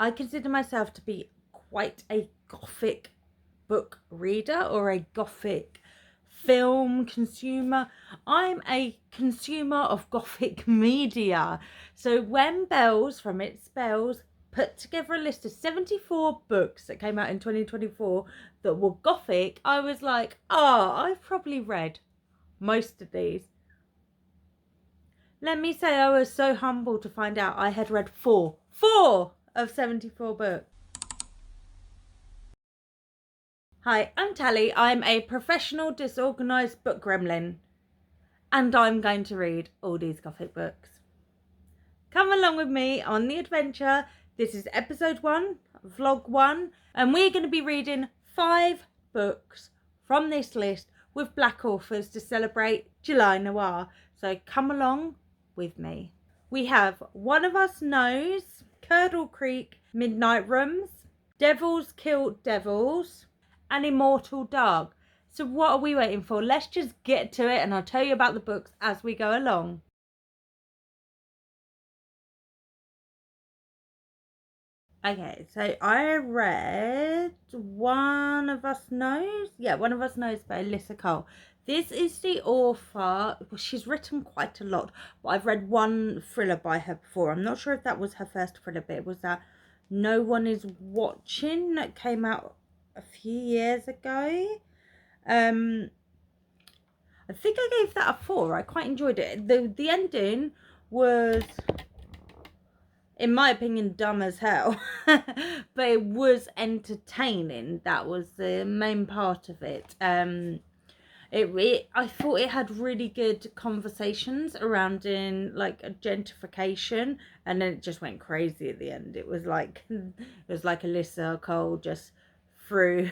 I consider myself to be quite a Gothic book reader or a Gothic film consumer. I'm a consumer of Gothic media. So when Bells from It Spells put together a list of 74 books that came out in 2024 that were Gothic, I was like, I've probably read most of these. Let me say, I was so humbled to find out I had read four of 74 books. Hi, I'm Tally. I'm a professional disorganised book gremlin, and I'm going to read all these Gothic books. Come along with me on the adventure. This is episode 1, vlog 1, and we're going to be reading 5 books from this list with black authors to celebrate July Noir. So come along with me. We have One of Us Knows, Curdle Creek, Midnight Rooms, Devils Kill Devils, and Immortal Dark. So what are we waiting for? Let's just get to it, and I'll tell you about the books as we go along. Okay, so I read One of Us Knows. Yeah, One of Us Knows by Alyssa Cole. This is the author. Well, she's written quite a lot, but I've read one thriller by her before. I'm not sure if that was her first thriller, but it was that No One Is Watching that came out a few years ago. I think I gave that a 4. I quite enjoyed it. The ending was, in my opinion, dumb as hell, but it was entertaining. That was the main part of it. I thought it had really good conversations around in like a gentrification, and then it just went crazy at the end. It was like Alyssa Cole just threw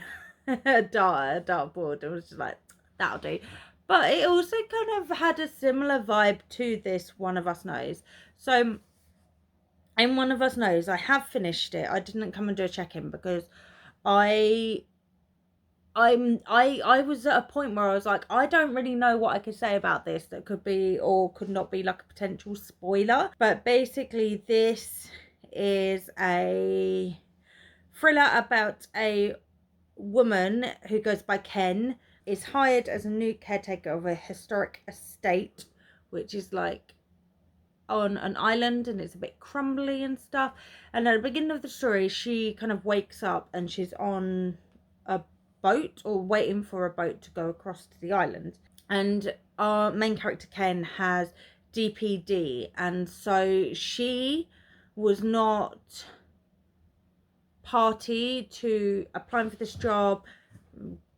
a dartboard. It was just like, that'll do. But it also kind of had a similar vibe to this One of Us Knows. So in One of Us Knows, I have finished it. I didn't come and do a check-in because I was at a point where I was like, I don't really know what I could say about this that could be or could not be like a potential spoiler. But basically this is a thriller about a woman who goes by Ken, is hired as a new caretaker of a historic estate, which is like on an island, and it's a bit crumbly and stuff. And at the beginning of the story, she kind of wakes up and she's on a boat, or waiting for a boat to go across to the island, and our main character Ken has DPD, and so she was not party to applying for this job,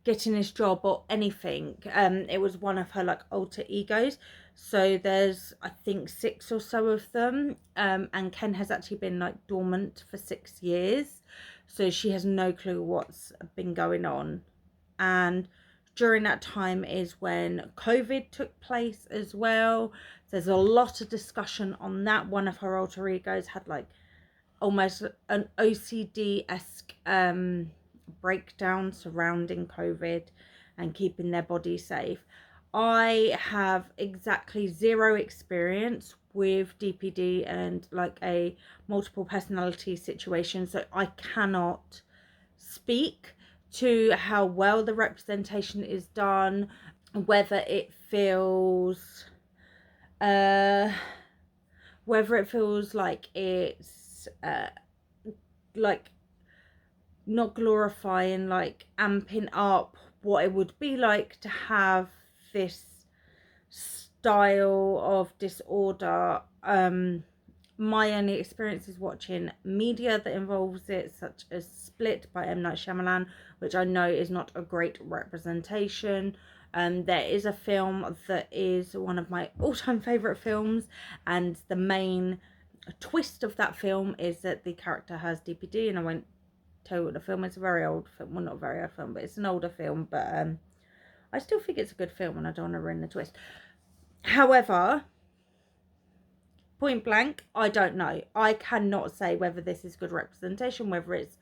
getting this job, or anything. It was one of her like alter egos. So there's, I think, 6 or so of them, and Ken has actually been like dormant for 6 years, so she has no clue what's been going on. And during that time is when COVID took place as well. There's a lot of discussion on that. One of her alter egos had like almost an OCD-esque breakdown surrounding COVID and keeping their body safe. I have exactly 0 experience with DPD and like a multiple personality situation, so I cannot speak to how well the representation is done, whether it feels like it's like not glorifying, like amping up what it would be like to have this style of disorder. My only experience is watching media that involves it, such as Split by M. Night Shyamalan, which I know is not a great representation. There is a film that is one of my all-time favourite films, and the main twist of that film is that the character has DPD, and I won't tell you what the film is. A very old film. Well, not a very old film, but it's an older film, but I still think it's a good film, and I don't want to ruin the twist. However, point blank, I don't know. I cannot say whether this is good representation, whether it's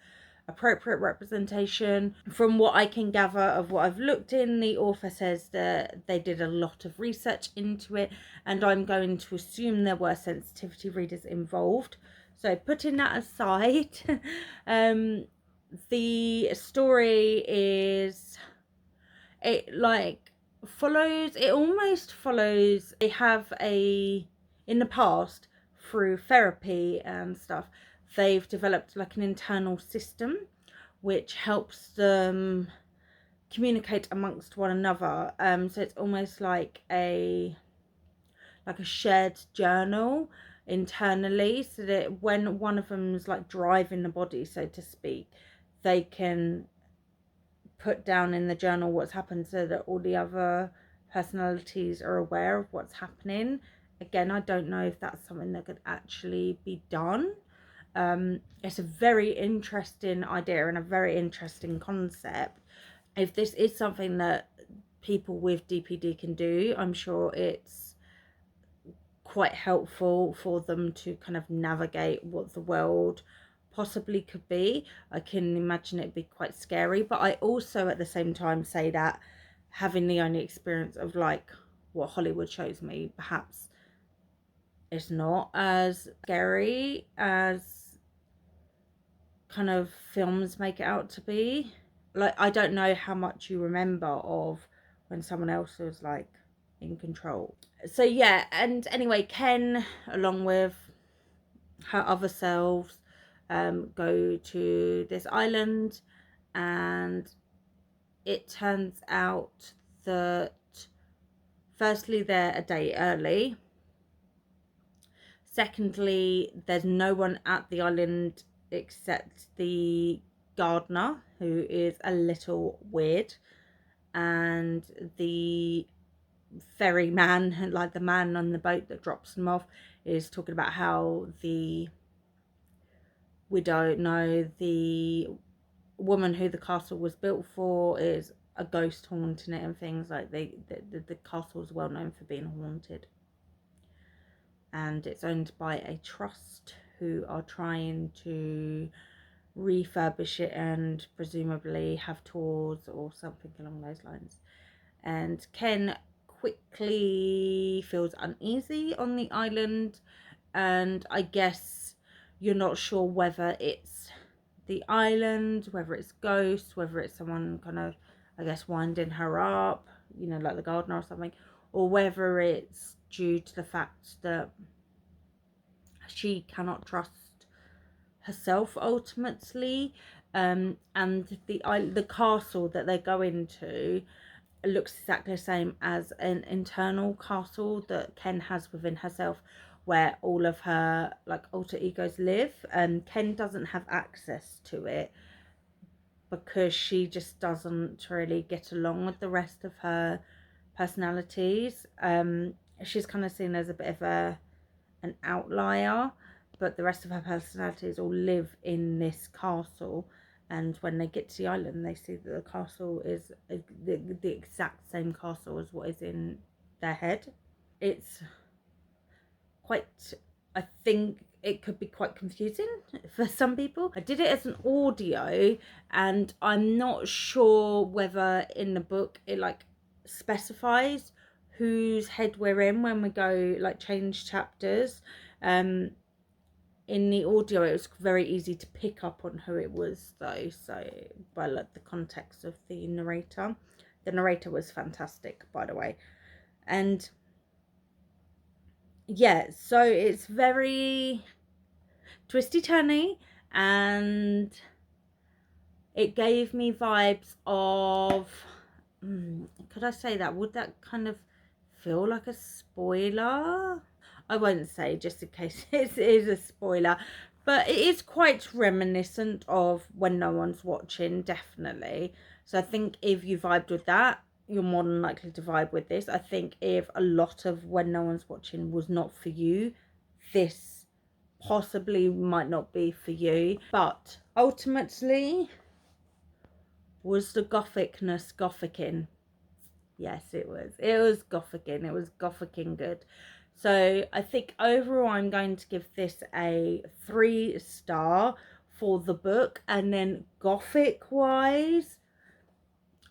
appropriate representation. From what I can gather of what I've looked in, the author says that they did a lot of research into it, and I'm going to assume there were sensitivity readers involved. So putting that aside, the story is, it like follows, it almost follows, they have a, in the past, through therapy and stuff, they've developed like an internal system which helps them communicate amongst one another. So it's almost like a shared journal internally, so that when one of them's like driving the body, so to speak, they can put down in the journal what's happened, so that all the other personalities are aware of what's happening. Again, I don't know if that's something that could actually be done. It's a very interesting idea and a very interesting concept. If this is something that people with DPD can do, I'm sure it's quite helpful for them to kind of navigate what the world possibly could be. I can imagine it be quite scary, but I also at the same time say that having the only experience of like what Hollywood shows me, perhaps it's not as scary as kind of films make it out to be. Like, I don't know how much you remember of when someone else was like in control. So yeah, and anyway, Ken, along with her other selves, go to this island, and it turns out that firstly they're a day early. Secondly, there's no one at the island except the gardener, who is a little weird, and the ferryman, like the man on the boat that drops them off, is talking about how the widow, no, the woman who the castle was built for is a ghost haunting it, and things like the castle is well known for being haunted, and it's owned by a trust who are trying to refurbish it and presumably have tours or something along those lines. And Ken quickly feels uneasy on the island, and I guess you're not sure whether it's the island, whether it's ghosts, whether it's someone kind of, I guess, winding her up, you know, like the gardener or something, or whether it's due to the fact that she cannot trust herself ultimately. And the castle that they go into looks exactly the same as an internal castle that Ken has within herself, where all of her like alter egos live, and Ken doesn't have access to it because she just doesn't really get along with the rest of her personalities. She's kind of seen as a bit of an outlier, but the rest of her personalities all live in this castle, and when they get to the island they see that the castle is the exact same castle as what is in their head. It's quite, I think it could be quite confusing for some people. I did it as an audio, and I'm not sure whether in the book it like specifies whose head we're in when we go like change chapters. In the audio it was very easy to pick up on who it was though, so by like the context of the narrator. The narrator was fantastic, by the way. And yeah, so it's very twisty turny, and it gave me vibes of could I say that, would that kind of feel like a spoiler? I won't say, just in case it is a spoiler, but it is quite reminiscent of When No One's Watching, definitely. So I think if you vibed with that, you're more than likely to vibe with this. I think if a lot of When No One's Watching was not for you, this possibly might not be for you. But ultimately, was the gothicness gothicing? Yes, it was. It was gothicing. It was gothicing good. So I think overall I'm going to give this a 3-star for the book, and then gothic wise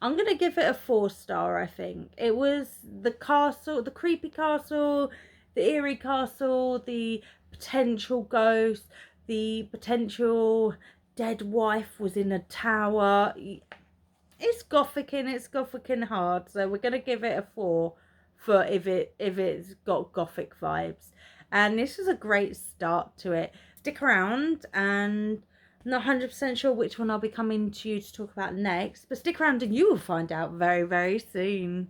I'm going to give it a 4-star. I think it was the castle, the creepy castle, the eerie castle, the potential ghost, the potential dead wife was in a tower. It's gothic and it's gothic and hard, so we're gonna give it a 4 for if it's got gothic vibes. And this is a great start to it. Stick around, and I'm not 100% sure which one I'll be coming to you to talk about next, but stick around and you will find out very, very soon.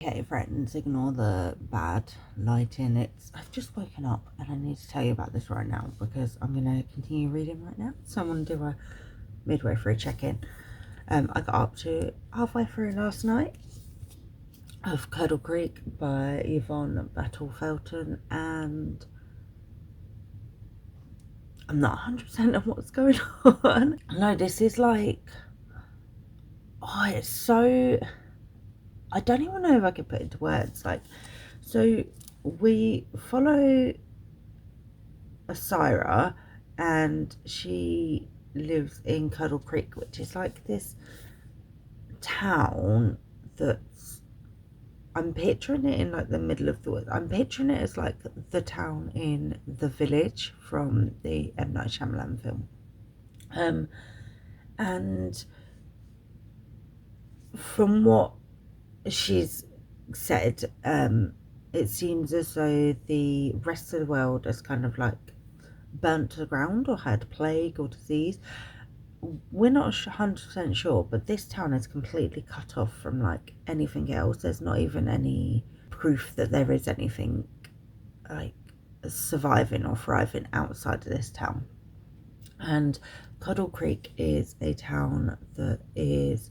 Okay, friends, ignore the bad lighting. I've just woken up and I need to tell you about this right now because I'm going to continue reading right now. So I'm going to do a midway through check-in. I got up to halfway through last night of Curdle Creek by Yvonne Battle Felton, and I'm not 100% on what's going on. No, this is like, oh, it's so, I don't even know if I could put it into words. Like, so we follow Osira, and she lives in Curdle Creek, which is like this town that's, I'm picturing it in like the middle of the woods. I'm picturing it as like the town in The Village from the M. Night Shyamalan film. And from what she's said, it seems as though the rest of the world has kind of like burnt to the ground or had plague or disease. We're not 100% sure, but this town is completely cut off from like anything else. There's not even any proof that there is anything like surviving or thriving outside of this town. And Curdle Creek is a town that is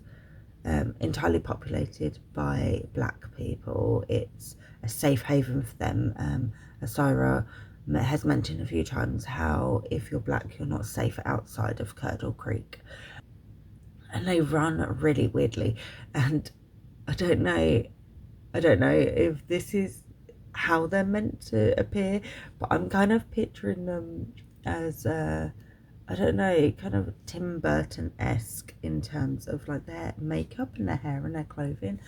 entirely populated by black people. It's a safe haven for them. Osira has mentioned a few times how if you're black, you're not safe outside of Curdle Creek. And they run really weirdly, and I don't know if this is how they're meant to appear, but I'm kind of picturing them as I don't know, kind of Tim Burton-esque in terms of like their makeup and their hair and their clothing.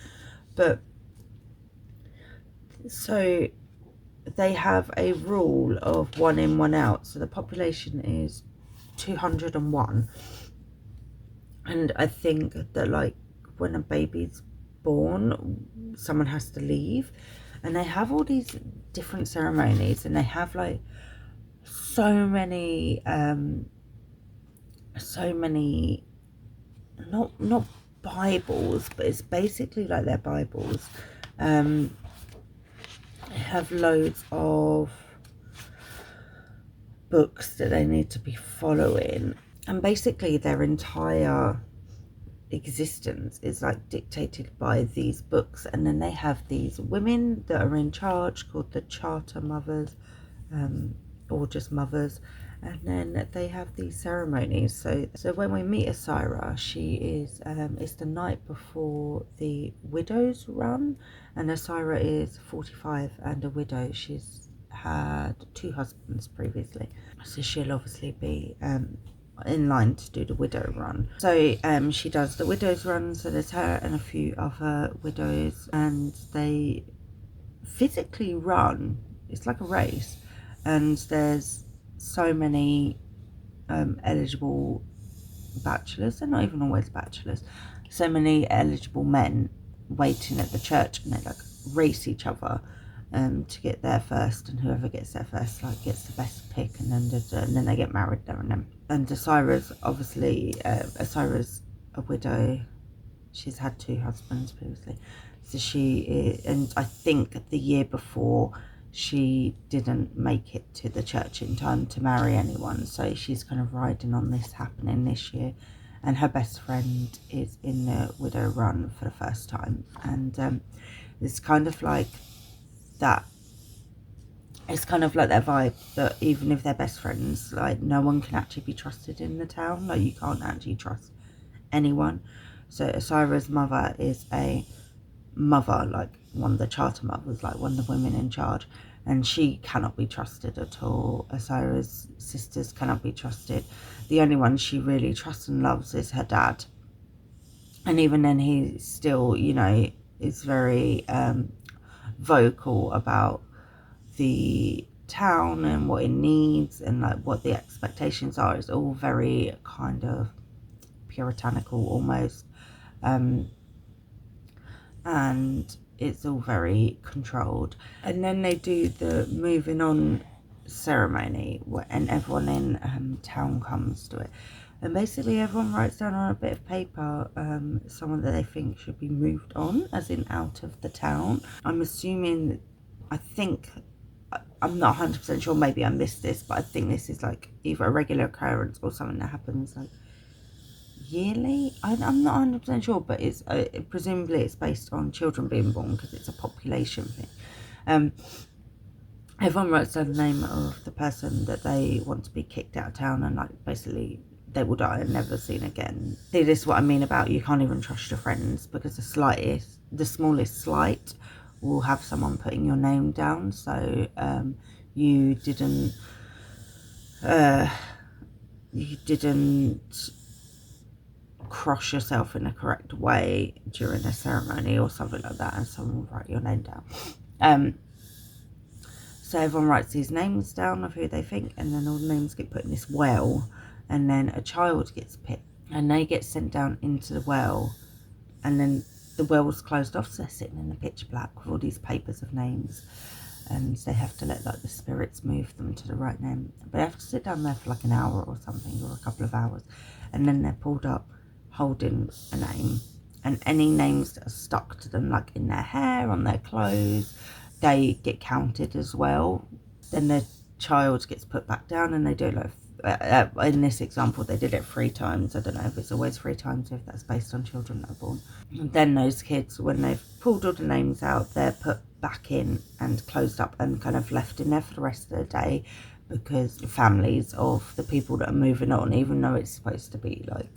But so they have a rule of 1 in, 1 out. So the population is 201. And I think that like when a baby's born, someone has to leave. And they have all these different ceremonies, and they have like so many not Bibles, but it's basically like their Bibles. They have loads of books that they need to be following, and basically their entire existence is like dictated by these books. And then they have these women that are in charge called the Charter Mothers, or just mothers. And then they have these ceremonies. So when we meet Osira, she is it's the night before the widow's run, and Osira is 45 and a widow. She's had 2 husbands previously, so she'll obviously be in line to do the widow run. So she does the widow's run. So there's her and a few other widows, and they physically run. It's like a race, and there's so many eligible bachelors. They're not even always bachelors. So many eligible men waiting at the church, and they like race each other to get there first, and whoever gets there first like gets the best pick, and then they get married there and then. And Osira's obviously Osira's a widow. She's had 2 husbands previously, so she is, and I think the year before she didn't make it to the church in time to marry anyone, so she's kind of riding on this happening this year. And her best friend is in the widow run for the first time, and it's kind of like that it's kind of like their vibe that even if they're best friends, like no one can actually be trusted in the town. Like you can't actually trust anyone. So Osira's mother is a mother, like one of the charter mothers, like one of the women in charge, and she cannot be trusted at all. Osira's sisters cannot be trusted. The only one she really trusts and loves is her dad, and even then he still, you know, is very vocal about the town and what it needs and like what the expectations are. It's all very kind of puritanical almost, and it's all very controlled. And then they do the moving on ceremony, and everyone in town comes to it, and basically everyone writes down on a bit of paper someone that they think should be moved on, as in out of the town. I'm assuming, I think, I'm not 100% sure, maybe I missed this, but I think this is like either a regular occurrence or something that happens like yearly. I'm not 100% sure, but it's presumably it's based on children being born because it's a population thing. Everyone writes down the name of the person that they want to be kicked out of town, and like basically they will die and never seen again. See, this is what I mean about you can't even trust your friends, because the smallest slight will have someone putting your name down. So you didn't cross yourself in a correct way during a ceremony or something like that, and someone will write your name down. So everyone writes these names down of who they think, and then all the names get put in this well, and then a child gets picked and they get sent down into the well, and then the well's closed off, so they're sitting in the pitch black with all these papers of names, and they have to let like the spirits move them to the right name. But they have to sit down there for like an hour or something, or a couple of hours, and then they're pulled up holding a name, and any names that are stuck to them, like in their hair, on their clothes, they get counted as well. Then the child gets put back down, and they do like in this example they did it 3 times. I don't know if it's always 3 times, if that's based on children that are born. And then those kids, when they've pulled all the names out, they're put back in and closed up and kind of left in there for the rest of the day, because the families of the people that are moving on, even though it's supposed to be like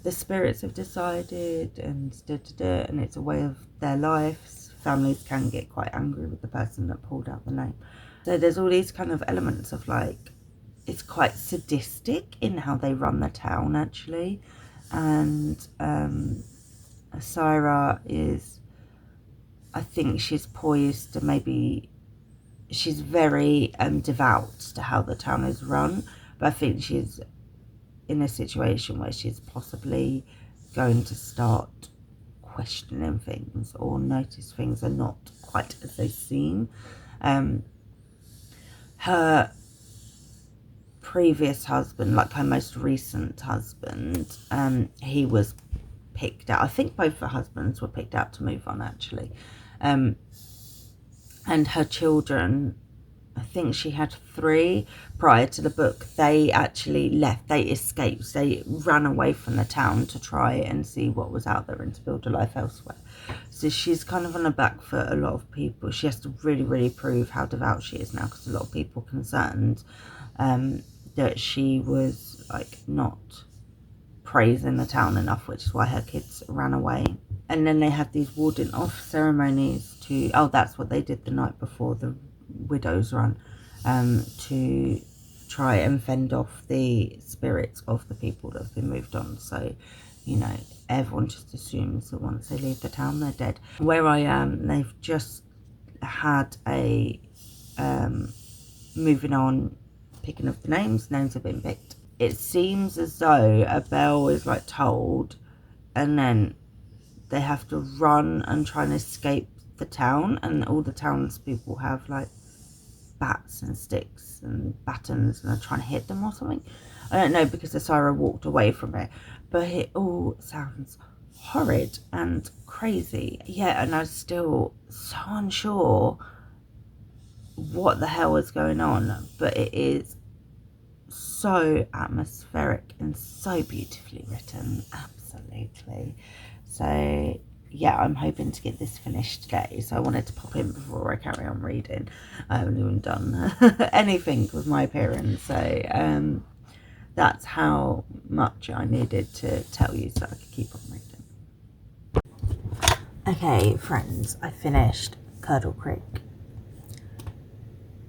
the spirits have decided and and it's a way of their lives, families can get quite angry with the person that pulled out the name. So there's all these kind of elements of like, it's quite sadistic in how they run the town actually. And Osira is, I think she's poised to maybe, she's very devout to how the town is run, but I think she's in a situation where she's possibly going to start questioning things, or notice things are not quite as they seem. Her previous husband, like her most recent husband, he was picked out. I think both her husbands were picked out to move on actually. And her children, I think she had 3 prior to the book. They actually left, they escaped, they ran away from the town to try and see what was out there and to build a life elsewhere. So she's kind of on the back foot. A lot of people, she has to really prove how devout she is now, because a lot of people are concerned that she was like not praising the town enough, which is why her kids ran away. And then they have these warding off ceremonies to, oh, that's what they did the night before the widow's run, to try and fend off the spirits of the people that have been moved on. So, you know, everyone just assumes that once they leave the town they're dead. Where I am, they've just had a moving on, picking up the names have been picked. It seems as though a bell is like tolled, and then they have to run and try and escape the town, and all the townspeople have like bats and sticks and batons and are trying to hit them or something. I don't know, because Osira walked away from it, but it all sounds horrid and crazy. Yeah, and I'm still so unsure what the hell is going on, but it is so atmospheric and so beautifully written, absolutely. So yeah, I'm hoping to get this finished today, so I wanted to pop in before I carry on reading. I haven't even done anything with my appearance, so that's how much I needed to tell you so I could keep on reading. Okay, friends, I finished Curdle Creek.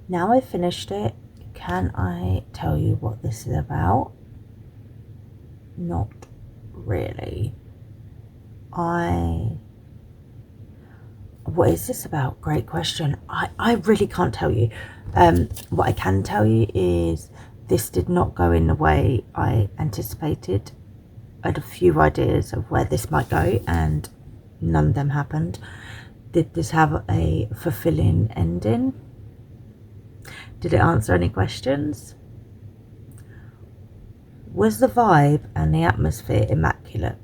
Now I've finished it, can I tell you what this is about? Not really. What is this about? Great question. I really can't tell you. What I can tell you is this did not go in the way I anticipated. I had a few ideas of where this might go and none of them happened. Did this have a fulfilling ending? Did it answer any questions? Was the vibe and the atmosphere immaculate?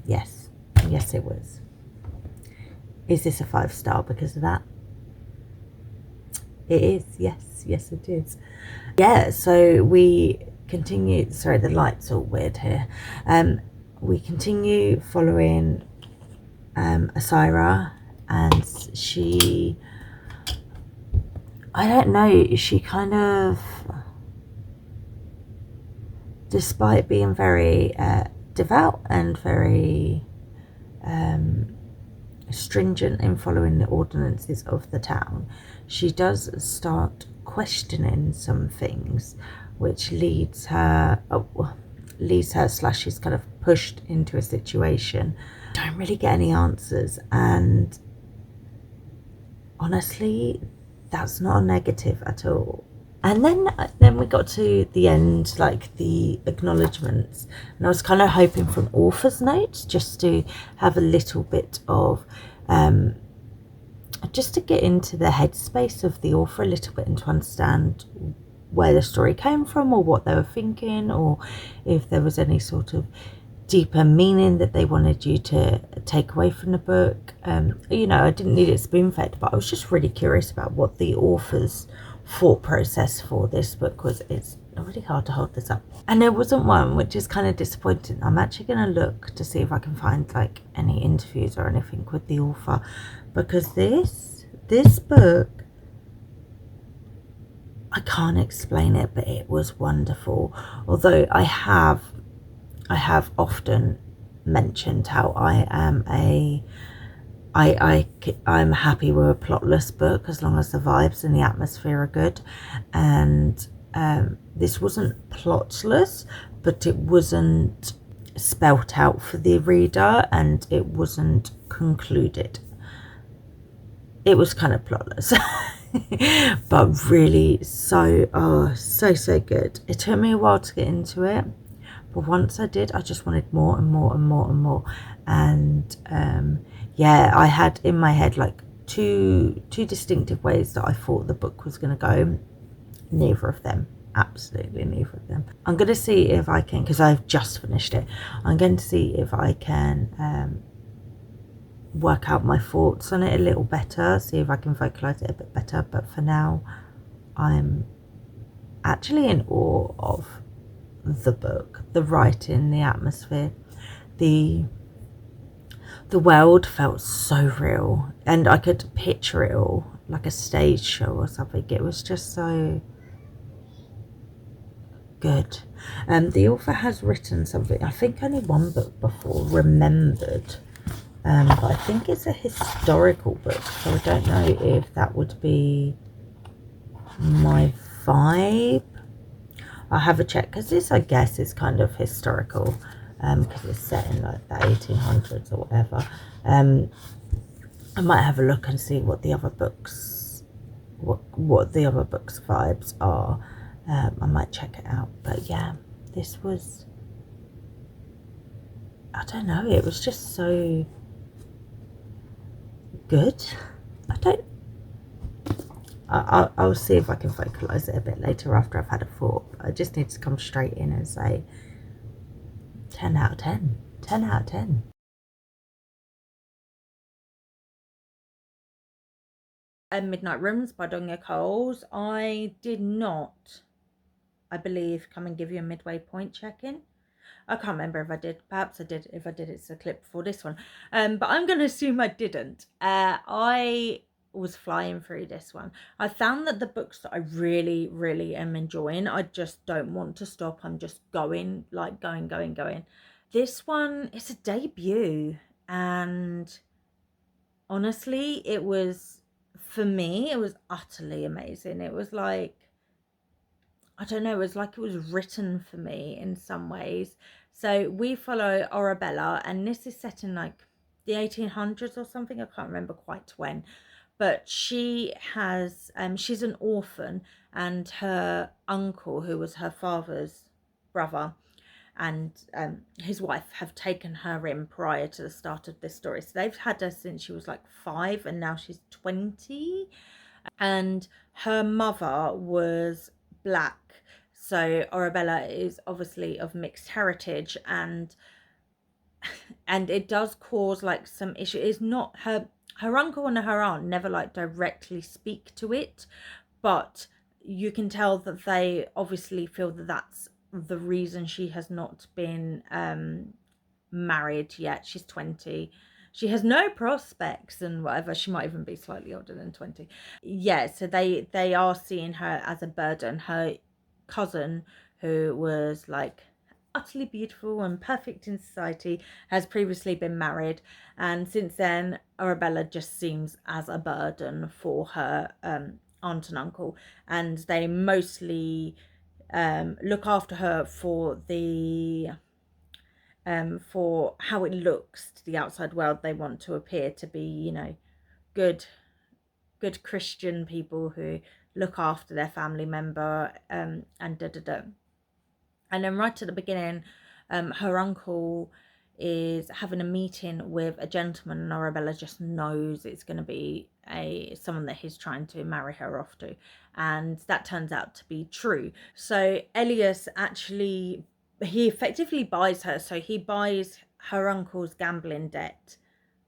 Yes. Yes, it was. Is this a 5-star because of that? It is. Yes. Yes, it is. Yeah, so we continue. Sorry, the light's all weird here. We continue following Asira, and she, I don't know, she kind of, despite being very devout and very stringent in following the ordinances of the town, she does start questioning some things, which leads her slash she's kind of pushed into a situation. Don't really get any answers, and honestly, that's not a negative at all. And then we got to the end, like the acknowledgements, and I was kind of hoping for an author's note just to have a little bit of just to get into the headspace of the author a little bit and to understand where the story came from or what they were thinking, or if there was any sort of deeper meaning that they wanted you to take away from the book. You know, I didn't need it spoon-fed, but I was just really curious about what the author's thought process for this book was. It's really hard to hold this up, and there wasn't one, which is kind of disappointing. I'm actually going to look to see if I can find like any interviews or anything with the author, because this book, I can't explain it, but it was wonderful. Although I have often mentioned how I'm happy with a plotless book as long as the vibes and the atmosphere are good, and this wasn't plotless, but it wasn't spelt out for the reader, and it wasn't concluded. It was kind of plotless. But really so good. It took me a while to get into it, but once I did, I just wanted more and more and more and more. And yeah, I had in my head like two distinctive ways that I thought the book was going to go. Neither of them, absolutely neither of them. I'm going to see if I can, because I've just finished it, I'm going to see if I can work out my thoughts on it a little better, see if I can vocalize it a bit better. But for now, I'm actually in awe of the book, the writing, the atmosphere, the world felt so real, and I could picture it all like a stage show or something. It was just so good. The author has written something, I think only one book before, Remembered. But I think it's a historical book, so I don't know if that would be my vibe. I'll have a check, because this, I guess, is kind of historical, because it's set in like the 1800s or whatever. I might have a look and see what the other books, what the other books' vibes are. I might check it out. But yeah, this was, I don't know, it was just so good. I'll see if I can vocalize it a bit later after I've had a thought. I just need to come straight in and say 10 out of 10. 10 out of 10. Midnight Rooms by Donya Coles. I did not, I believe, come and give you a midway point check-in. I can't remember if I did. Perhaps I did. If I did, it's a clip before this one. But I'm going to assume I didn't. I was flying through this one. I found that the books that I really, really am enjoying, I just don't want to stop. I'm just going, like going. This one is a debut, and honestly, it was, for me, it was utterly amazing. It was like, I don't know, it was like it was written for me in some ways. So we follow Arabella, and this is set in like the 1800s or something. I can't remember quite when, but she has, she's an orphan, and her uncle, who was her father's brother, and his wife have taken her in prior to the start of this story. So they've had her since she was like 5, and now she's 20. And her mother was black. So Arabella is obviously of mixed heritage, and it does cause like some issue. It's not her uncle and her aunt never like directly speak to it, but you can tell that they obviously feel that that's the reason she has not been married yet. She's 20. She has no prospects and whatever. She might even be slightly older than 20. Yeah, so they are seeing her as a burden. Her cousin, who was like utterly beautiful and perfect in society, has previously been married, and since then Arabella just seems as a burden for her aunt and uncle, and they mostly look after her for how it looks to the outside world. They want to appear to be, you know, good Christian people who look after their family member, and da da da. And then right at the beginning, her uncle is having a meeting with a gentleman, and Arabella just knows it's going to be someone that he's trying to marry her off to, and that turns out to be true. So Elias actually, he effectively buys her. So he buys her uncle's gambling debt,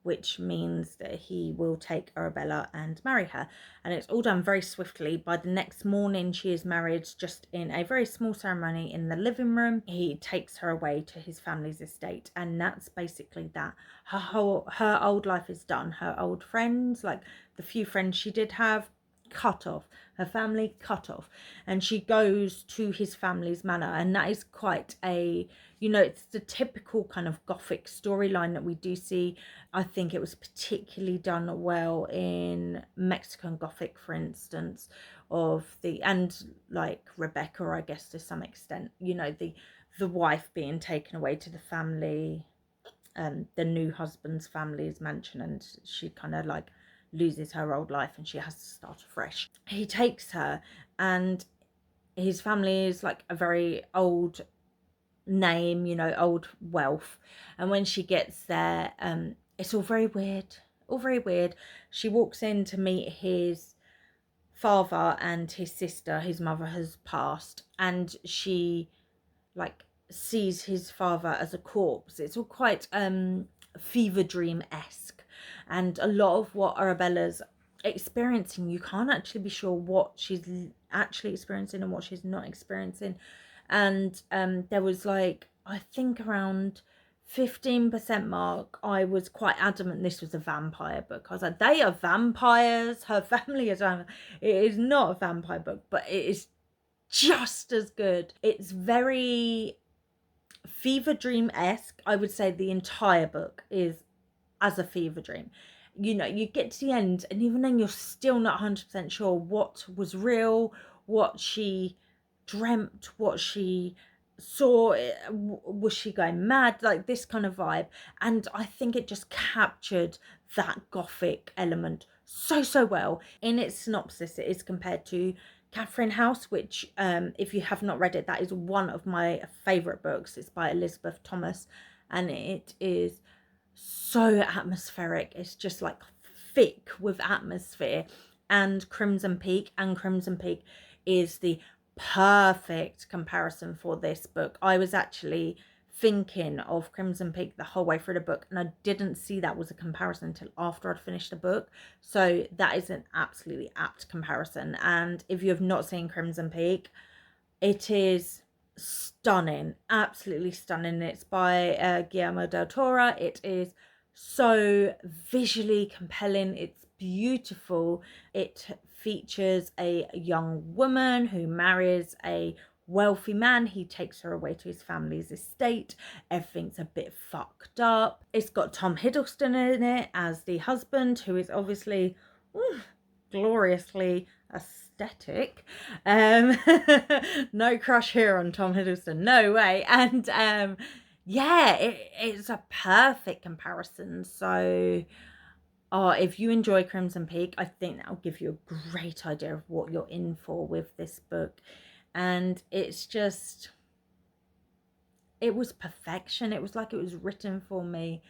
which means that he will take Arabella and marry her. And it's all done very swiftly. By the next morning, she is married just in a very small ceremony in the living room. He takes her away to his family's estate, and that's basically that. Her old life is done. Her old friends, like the few friends she did have, cut off. Her family cut off, and she goes to his family's manor, and that is quite a, you know, it's the typical kind of Gothic storyline that we do see. I think it was particularly done well in Mexican Gothic, for instance, and like Rebecca, I guess, to some extent, you know, the wife being taken away to the family, the new husband's family's mansion, and she kind of like loses her old life and she has to start afresh. He takes her, and his family is like a very old name, you know, old wealth. And when she gets there, it's all very weird. She walks in to meet his father and his sister. His mother has passed, and she like sees his father as a corpse. It's all quite fever dream-esque, and a lot of what Arabella's experiencing, you can't actually be sure what she's actually experiencing and what she's not experiencing. And there was like, I think around 15% mark, I was quite adamant this was a vampire book. I was like, they are vampires, her family is vampire. It is not a vampire book, but it is just as good. It's very fever dream-esque. I would say the entire book is as a fever dream. You know, you get to the end, and even then you're still not 100% sure what was real, what she dreamt, what she saw. Was she going mad? Like this kind of vibe. And I think it just captured that Gothic element so well. In its synopsis, it is compared to Catherine House, which if you have not read it, that is one of my favorite books. It's by Elizabeth Thomas, and it is so atmospheric. It's just like thick with atmosphere. And Crimson Peak is the perfect comparison for this book. I was actually thinking of Crimson Peak the whole way through the book, and I didn't see that was a comparison until after I'd finished the book. So that is an absolutely apt comparison. And if you have not seen Crimson Peak, it is stunning, absolutely stunning. It's by Guillermo del Toro. It is so visually compelling. It's beautiful. It features a young woman who marries a wealthy man. He takes her away to his family's estate. Everything's a bit fucked up. It's got Tom Hiddleston in it as the husband, who is obviously gloriously aesthetic. No crush here on Tom Hiddleston, no way. And yeah, it's a perfect comparison. So if you enjoy Crimson Peak, I think that'll give you a great idea of what you're in for with this book. And it's just, it was perfection. It was like it was written for me.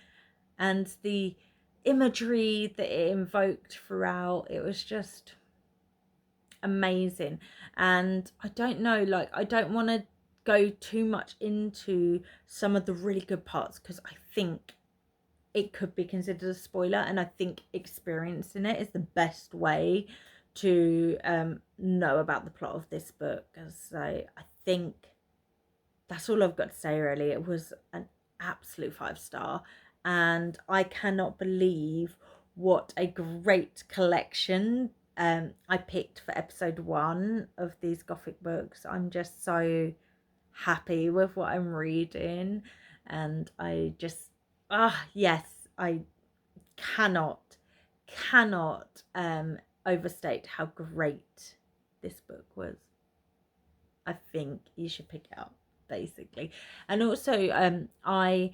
And the imagery that it invoked throughout, it was just amazing. And I don't know, like, I don't want to go too much into some of the really good parts, because I think it could be considered a spoiler, and I think experiencing it is the best way to know about the plot of this book. So I think that's all I've got to say, really. It was an absolute 5-star, and I cannot believe what a great collection I picked for episode 1 of these Gothic books. I'm just so happy with what I'm reading, and I just, yes, I cannot overstate how great this book was. I think you should pick it up, basically. And also I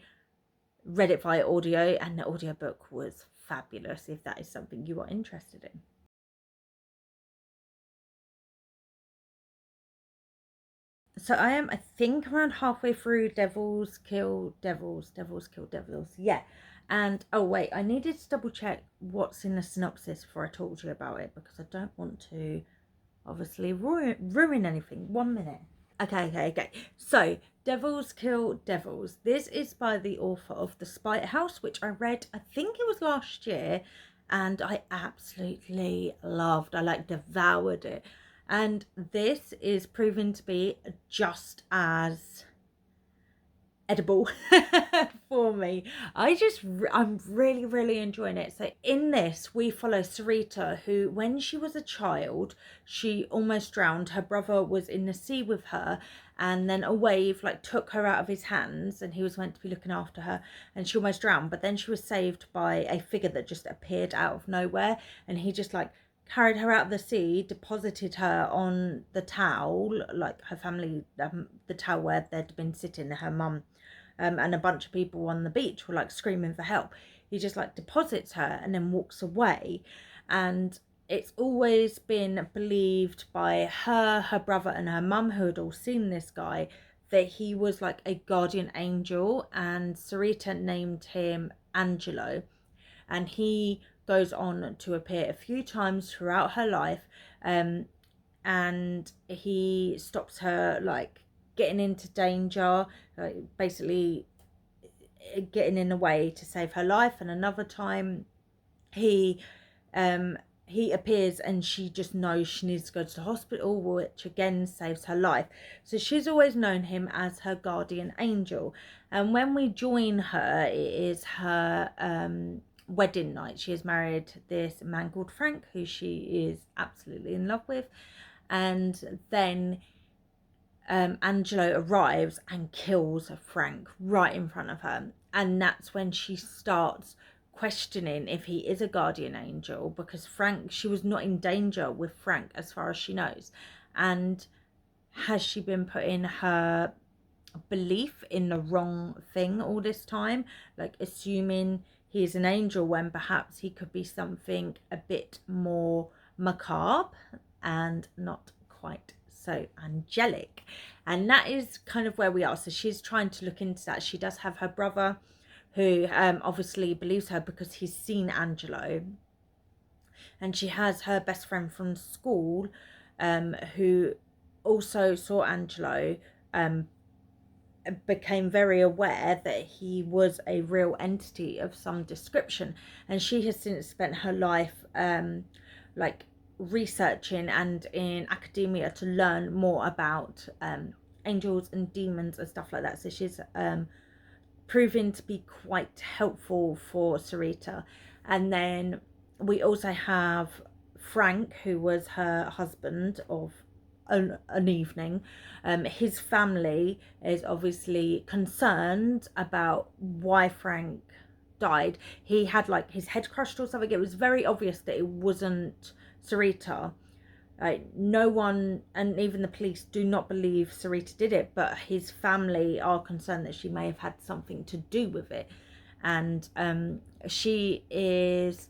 read it via audio, and the audiobook was fabulous, if that is something you are interested in. So I think, around halfway through Devils Kill Devils. Yeah. And oh wait, I needed to double check what's in the synopsis before I talk to you about it, because I don't want to obviously ruin anything. 1 minute. Okay. So, Devils Kill Devils. This is by the author of The Spite House, which I read, I think it was last year, and I absolutely loved. I like devoured it. And this is proven to be just as edible for me. I'm really enjoying it. So in this, we follow Sarita, who, when she was a child, she almost drowned. Her brother was in the sea with her, and then a wave like took her out of his hands, and he was meant to be looking after her, and she almost drowned. But then she was saved by a figure that just appeared out of nowhere, and he just like carried her out of the sea, deposited her on the towel, like her family, the towel where they'd been sitting, her mum, and a bunch of people on the beach were like screaming for help. He just like deposits her and then walks away. And it's always been believed by her brother, and her mum, who had all seen this guy, that he was like a guardian angel, and Sarita named him Angelo. And he goes on to appear a few times throughout her life, and he stops her like getting into danger, basically getting in the way to save her life. And another time he appears, and she just knows she needs to go to the hospital, which again saves her life. So she's always known him as her guardian angel. And when we join her, it is her wedding night. She has married this man called Frank, who she is absolutely in love with. And then Angelo arrives and kills Frank right in front of her. And that's when she starts questioning if he is a guardian angel, because Frank, she was not in danger with Frank as far as she knows. And has she been putting her belief in the wrong thing all this time, like assuming he's an angel when perhaps he could be something a bit more macabre and not quite so angelic? And that is kind of where we are. So she's trying to look into that. She does have her brother, who obviously believes her because he's seen Angelo, and she has her best friend from school, who also saw Angelo, became very aware that he was a real entity of some description. And she has since spent her life like researching and in academia to learn more about angels and demons and stuff like that. So she's proven to be quite helpful for Sarita. And then we also have Frank, who was her husband of an evening. His family is obviously concerned about why Frank died. He had like his head crushed or something. It was very obvious that it wasn't Sarita. No one, and even the police, do not believe Sarita did it, but his family are concerned that she may have had something to do with it. And she is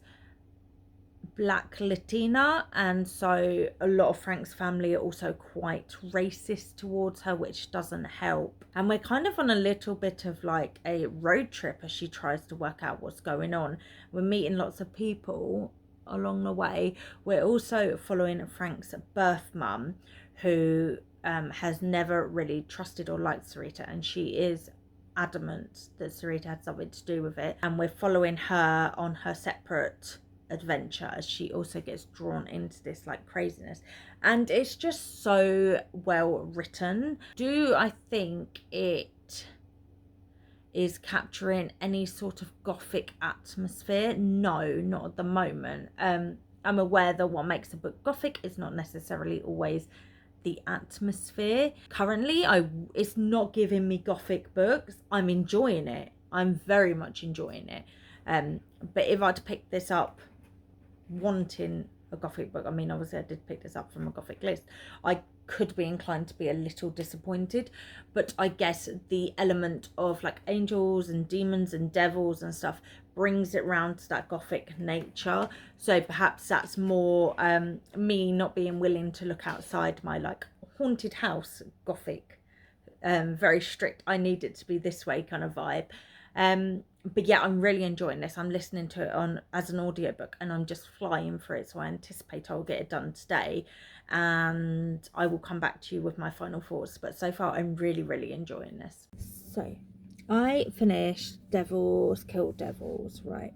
Black Latina, and so a lot of Frank's family are also quite racist towards her, which doesn't help. And we're kind of on a little bit of like a road trip as she tries to work out what's going on. We're meeting lots of people along the way. We're also following Frank's birth mum, who has never really trusted or liked Sarita, and she is adamant that Sarita had something to do with it. And we're following her on her separate adventure as she also gets drawn into this like craziness, and it's just so well written. Do I think it is capturing any sort of Gothic atmosphere? No, not at the moment. I'm aware that what makes a book Gothic is not necessarily always the atmosphere. Currently, it's not giving me Gothic books. I'm enjoying it. I'm very much enjoying it. But if I had to pick this up wanting a Gothic book, I mean, obviously I did pick this up from a Gothic list, I could be inclined to be a little disappointed. But I guess the element of like angels and demons and devils and stuff brings it round to that Gothic nature. So perhaps that's more me not being willing to look outside my like haunted house Gothic, very strict, I need it to be this way kind of vibe. But yeah, I'm really enjoying this. I'm listening to it on as an audiobook, and I'm just flying for it. So I anticipate I'll get it done today, and I will come back to you with my final thoughts. But so far, I'm really, really enjoying this. So I finished Devils Kill Devils, right?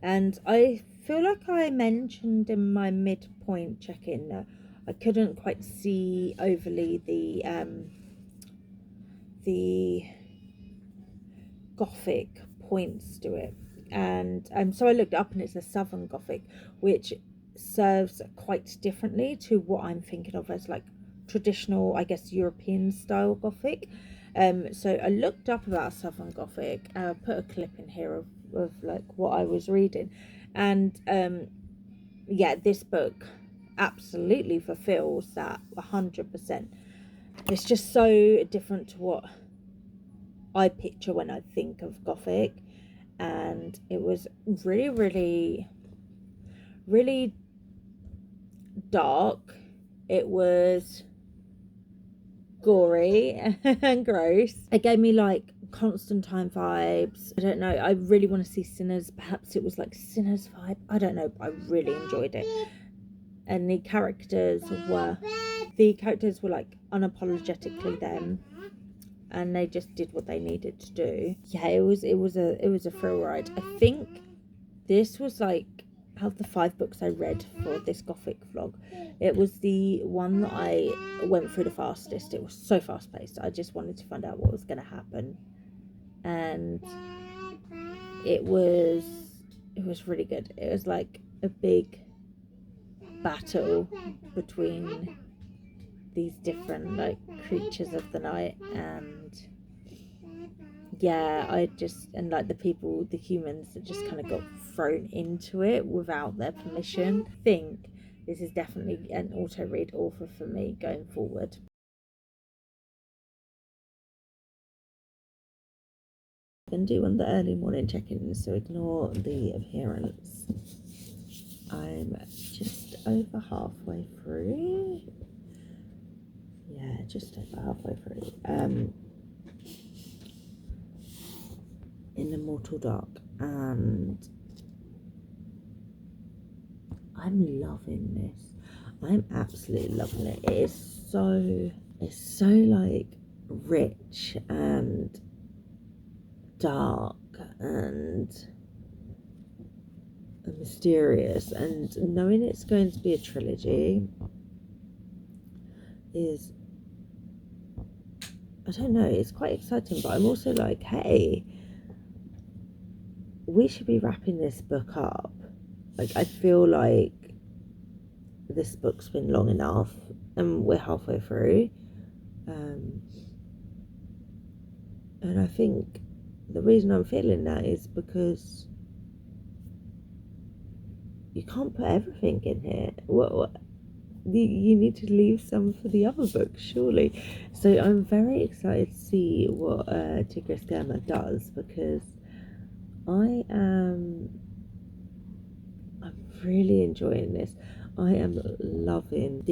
And I feel like I mentioned in my midpoint check-in that I couldn't quite see overly the Gothic points to it, and so I looked up, and it's a Southern Gothic, which serves quite differently to what I'm thinking of as like traditional, I guess, European style Gothic. So I looked up about Southern Gothic, and I put a clip in here of like what I was reading, and yeah, this book absolutely fulfills that 100%. It's just so different to what I picture when I think of Gothic, and it was really, really, really dark. It was gory and gross. It gave me like Constantine vibes. I don't know, I really want to see Sinners. Perhaps it was like Sinners vibe, I don't know, but I really enjoyed it. And the characters were like unapologetically them, and they just did what they needed to do. Yeah, it was a thrill ride. I think this was like, out of the 5 books I read for this Gothic vlog, it was the one that I went through the fastest. It was so fast paced. I just wanted to find out what was going to happen, and it was really good. It was like a big battle between these different like creatures of the night, and yeah, and like the humans that just kind of got thrown into it without their permission. I think this is definitely an auto read author for me going forward. I'm going to do one of the early morning check-ins, so ignore the appearance. I'm just over halfway through. Yeah, just over halfway through. In Immortal Dark, and I'm loving this. I'm absolutely loving it. It's so like rich and dark and mysterious, and knowing it's going to be a trilogy is don't know, it's quite exciting, but I'm also like, hey, we should be wrapping this book up. Like, I feel like this book's been long enough and we're halfway through. And I think the reason I'm feeling that is because you can't put everything in here. What you need to leave some for the other books, surely. So I'm very excited to see what Tigris Gamma does, because I'm really enjoying this. I am loving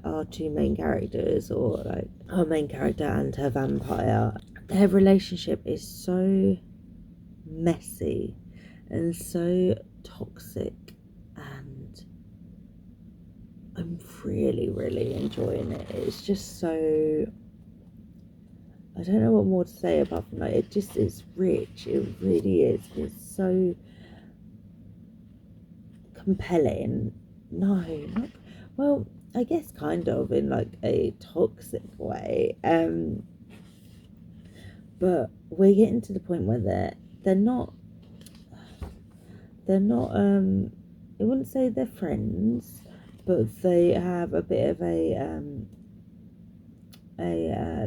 our two main characters, or like our main character and her vampire. Their relationship is so messy and so toxic, and I'm really, really enjoying it. It's just so, I don't know what more to say apart from that. It's rich. It really is. It's so compelling. No, not, well, I guess kind of in like a toxic way. But we're getting to the point where they're not I wouldn't say they're friends, but they have a bit of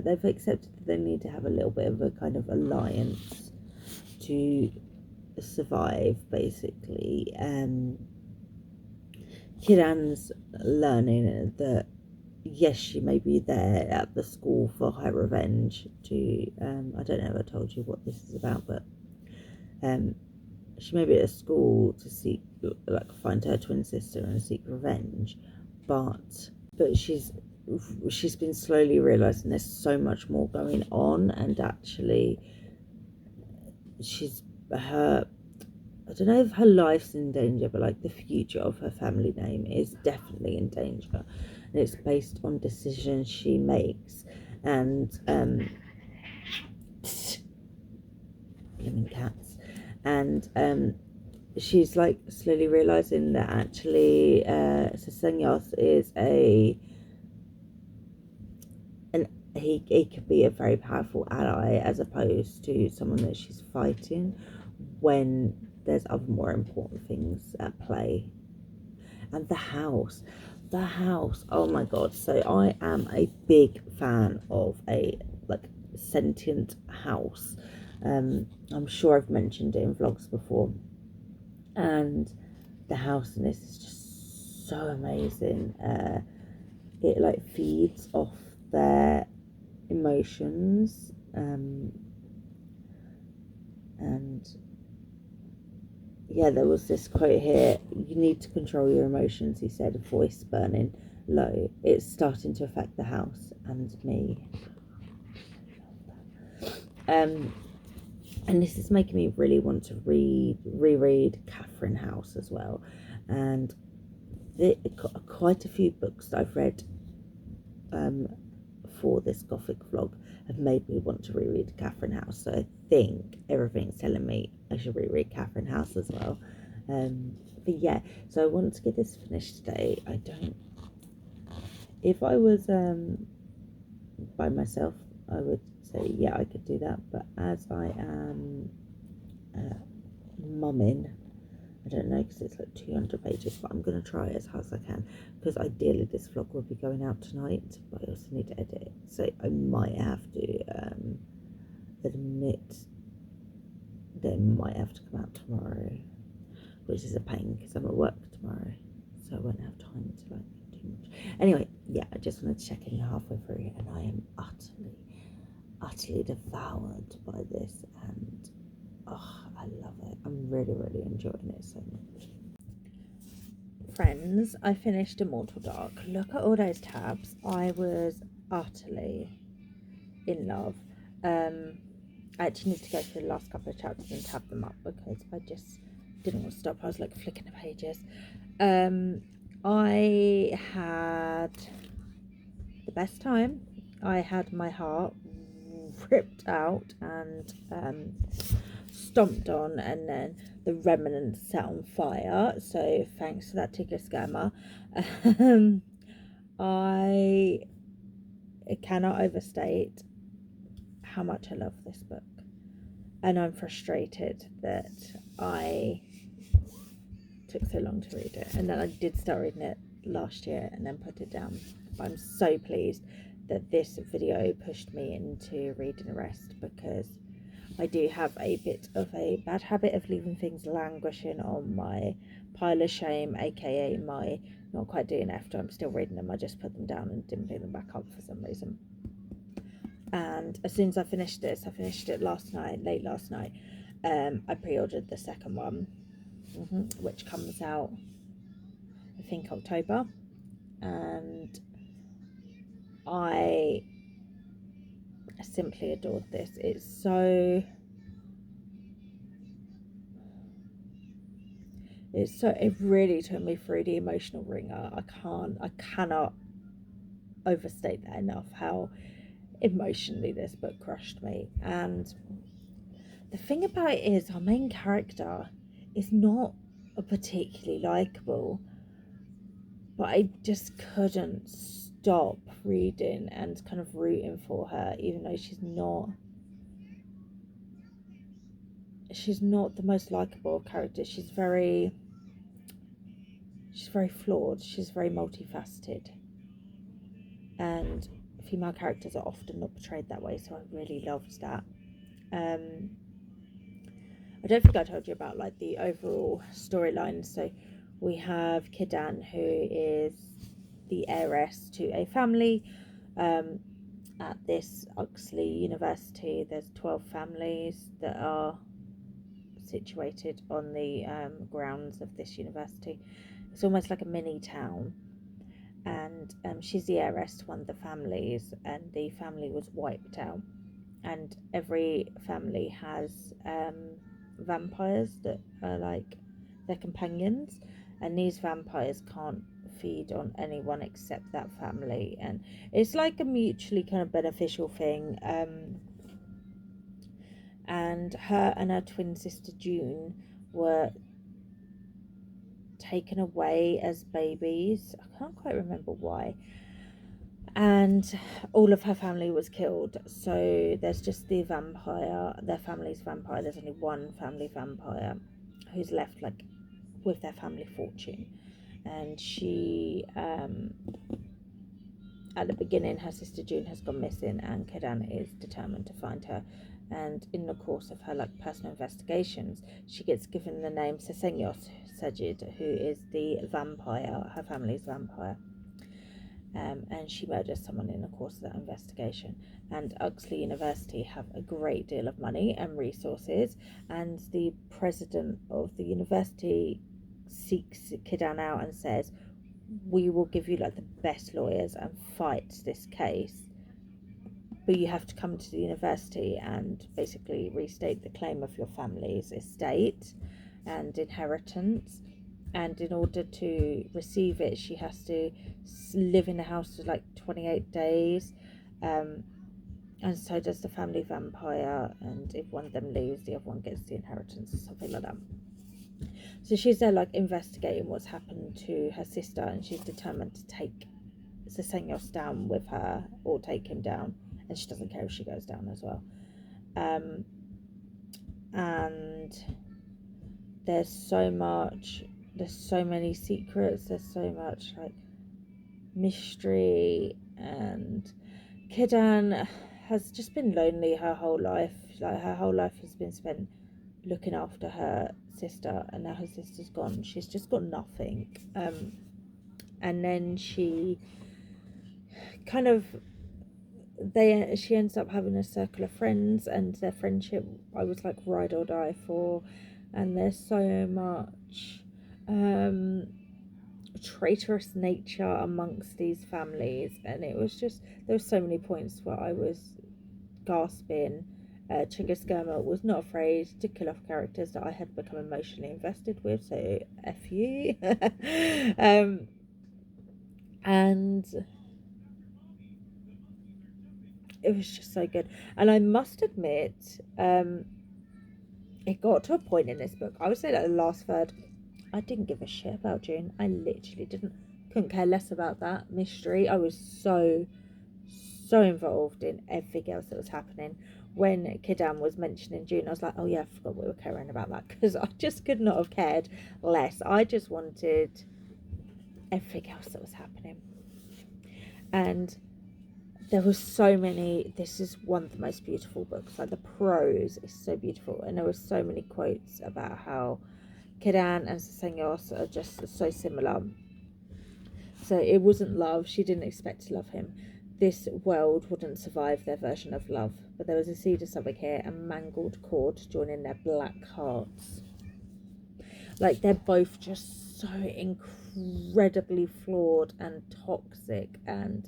they've accepted that they need to have a little bit of a kind of alliance to survive, basically. Kiran's learning that yes, she may be there at the school for her revenge to I don't know if I told you what this is about, but she may be at school to seek, like, find her twin sister and seek revenge, but she's been slowly realizing there's so much more going on, and actually I don't know if her life's in danger, but like the future of her family name is definitely in danger, and it's based on decisions she makes. And blimmin' cats. And she's like slowly realizing that actually Sasanyos is he could be a very powerful ally, as opposed to someone that she's fighting when there's other more important things at play. And the house, oh my god. So I am a big fan of a like sentient house. I'm sure I've mentioned it in vlogs before, and the house in this is just so amazing. It like feeds off their emotions, and yeah, there was this quote here: you need to control your emotions, he said, a voice burning low. It's starting to affect the house and me. And this is making me really want to reread Catherine House as well. And quite a few books that I've read for this Gothic vlog have made me want to reread Catherine House. So I think everything's telling me I should reread Catherine House as well. But yeah, so I want to get this finished today. If I was by myself, I would say yeah, I could do that, but as I am mumming, I don't know, because it's like 200 pages, but I'm going to try as hard as I can, because ideally this vlog will be going out tonight, but I also need to edit it, so I might have to admit that it might have to come out tomorrow, which is a pain because I'm at work tomorrow, so I won't have time to like do much. Anyway, yeah, I just wanted to check in halfway through, and I am utterly devoured by this, and oh, I love it. I'm really, really enjoying it so much. Friends, I finished Immortal Dark. Look at all those tabs. I was utterly in love. I actually need to go through the last couple of chapters and tab them up, because I just didn't want to stop. I was like flicking the pages. I had the best time. I had my heart ripped out and stomped on, and then the remnants set on fire. So thanks to that ticker scammer. I cannot overstate how much I love this book. And I'm frustrated that I took so long to read it. And then I did start reading it last year and then put it down. But I'm so pleased that this video pushed me into reading the rest, because I do have a bit of a bad habit of leaving things languishing on my pile of shame, aka my not quite doing after I'm still reading them. I just put them down and didn't pick them back up for some reason. And as soon as I finished this, I finished it late last night, I pre-ordered the second one, which comes out I think October, and I simply adored this. It really took me through the emotional ringer. I cannot overstate that enough, how emotionally this book crushed me. And the thing about it is, our main character is not a particularly likable, but I just couldn't stop reading and kind of rooting for her, even though she's not the most likable of characters. She's very flawed. She's very multifaceted, and female characters are often not portrayed that way. So I really loved that. I don't think I told you about like the overall storyline. So we have Kidan, who is the heiress to a family at this Oxley University. There's 12 families that are situated on the grounds of this university. It's almost like a mini town, and she's the heiress to one of the families, and the family was wiped out, and every family has vampires that are like their companions, and these vampires can't feed on anyone except that family, and it's like a mutually kind of beneficial thing. And her and her twin sister June were taken away as babies. I can't quite remember why. And all of her family was killed. So there's just the vampire, their family's vampire. There's only one family vampire who's left like with their family fortune. And she, at the beginning, her sister June has gone missing, and Kidan is determined to find her. And in the course of her like personal investigations, she gets given the name Sesenyos Sajid, who is the vampire, her family's vampire. And she murders someone in the course of that investigation. And Oxley University have a great deal of money and resources, and the president of the university seeks Kidan out and says, we will give you like the best lawyers and fight this case, but you have to come to the university and basically restate the claim of your family's estate and inheritance. And in order to receive it, she has to live in the house for like 28 days. And so does the family vampire. And if one of them leaves, the other one gets the inheritance or something like that. So she's there like investigating what's happened to her sister, and she's determined to take Sesenyos down with her, or take him down. And she doesn't care if she goes down as well. And there's so many secrets, there's so much like mystery, and Kidan has just been lonely her whole life. Like her whole life has been spent looking after her sister, and now her sister's gone. She's just got nothing. And then she kind of she ends up having a circle of friends, and their friendship I was like ride or die for. And there's so much traitorous nature amongst these families, and it was just, there were so many points where I was gasping. Chingaskirma was not afraid to kill off characters that I had become emotionally invested with, so F you. And it was just so good. And I must admit, it got to a point in this book, I would say that the last third, I didn't give a shit about June. I literally couldn't care less about that mystery. I was so so involved in everything else that was happening. When Kidan was mentioning June, I was like, oh yeah, I forgot we were caring about that, because I just could not have cared less. I just wanted everything else that was happening. And there were so many. This is one of the most beautiful books. Like, the prose is so beautiful, and there were so many quotes about how Kidan and Sesenyos are just so similar. So it wasn't love. She didn't expect to love him. This world wouldn't survive their version of love. But there was a seed of something here, a mangled cord joining their black hearts. Like, they're both just so incredibly flawed and toxic, and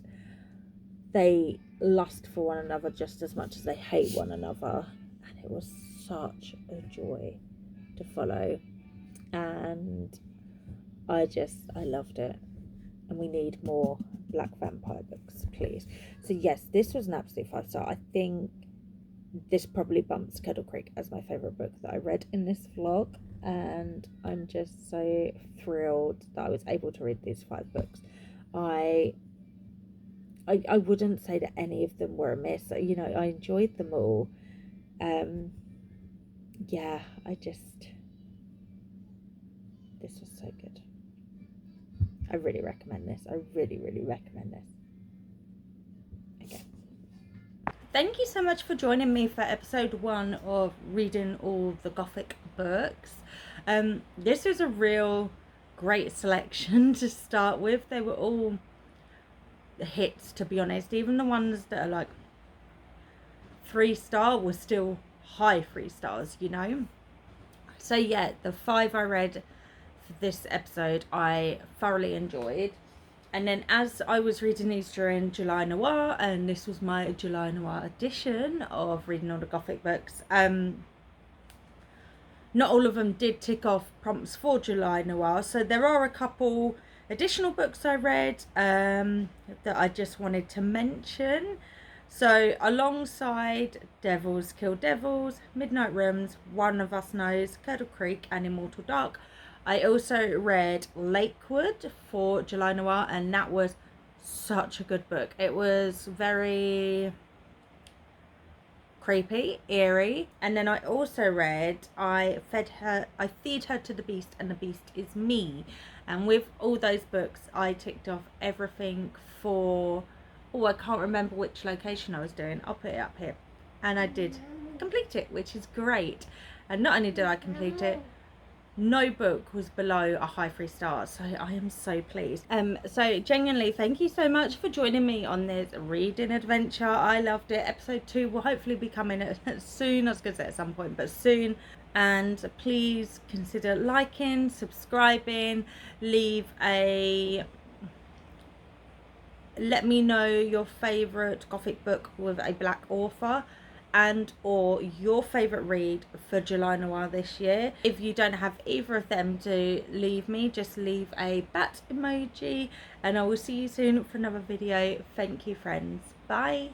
they lust for one another just as much as they hate one another. And it was such a joy to follow. And I loved it. And we need more black vampire books, please. So yes, this was an absolute 5-star. I think this probably bumps Kettle Creek as my favourite book that I read in this vlog, and I'm just so thrilled that I was able to read these 5 books. I wouldn't say that any of them were a miss. You know, I enjoyed them all. Yeah, this was so good. I really recommend this. I really recommend this. Okay. Thank you so much for joining me for episode 1 of reading all the Gothic books. This was a real great selection to start with. They were all hits, to be honest. Even the ones that are like 3-star were still high 3 stars, you know. So yeah, the 5 I read for this episode I thoroughly enjoyed. And then as I was reading these during July Noir, and this was my July Noir edition of reading all the Gothic books, not all of them did tick off prompts for July Noir, so there are a couple additional books I read that I just wanted to mention. So alongside Devils Kill Devils, Midnight Rooms, One of Us Knows, Curdle Creek and Immortal Dark, I also read Lakewood for July Noir, and that was such a good book. It was very creepy, eerie. And then I also read I Feed Her to the Beast and the Beast is Me. And with all those books I ticked off everything for, oh, I can't remember which location I was doing. I'll put it up here. And I did complete it, which is great. And not only did I complete it, no book was below a high 3 stars, so I am so pleased. So genuinely, thank you so much for joining me on this reading adventure. I loved it. Episode 2 will hopefully be coming soon. I was going to say at some point, but soon. And please consider liking, subscribing, let me know your favourite Gothic book with a black author, and or your favourite read for July Noir this year. If you don't have either of them to leave me, just leave a bat emoji, and I will see you soon for another video. Thank you, friends. Bye.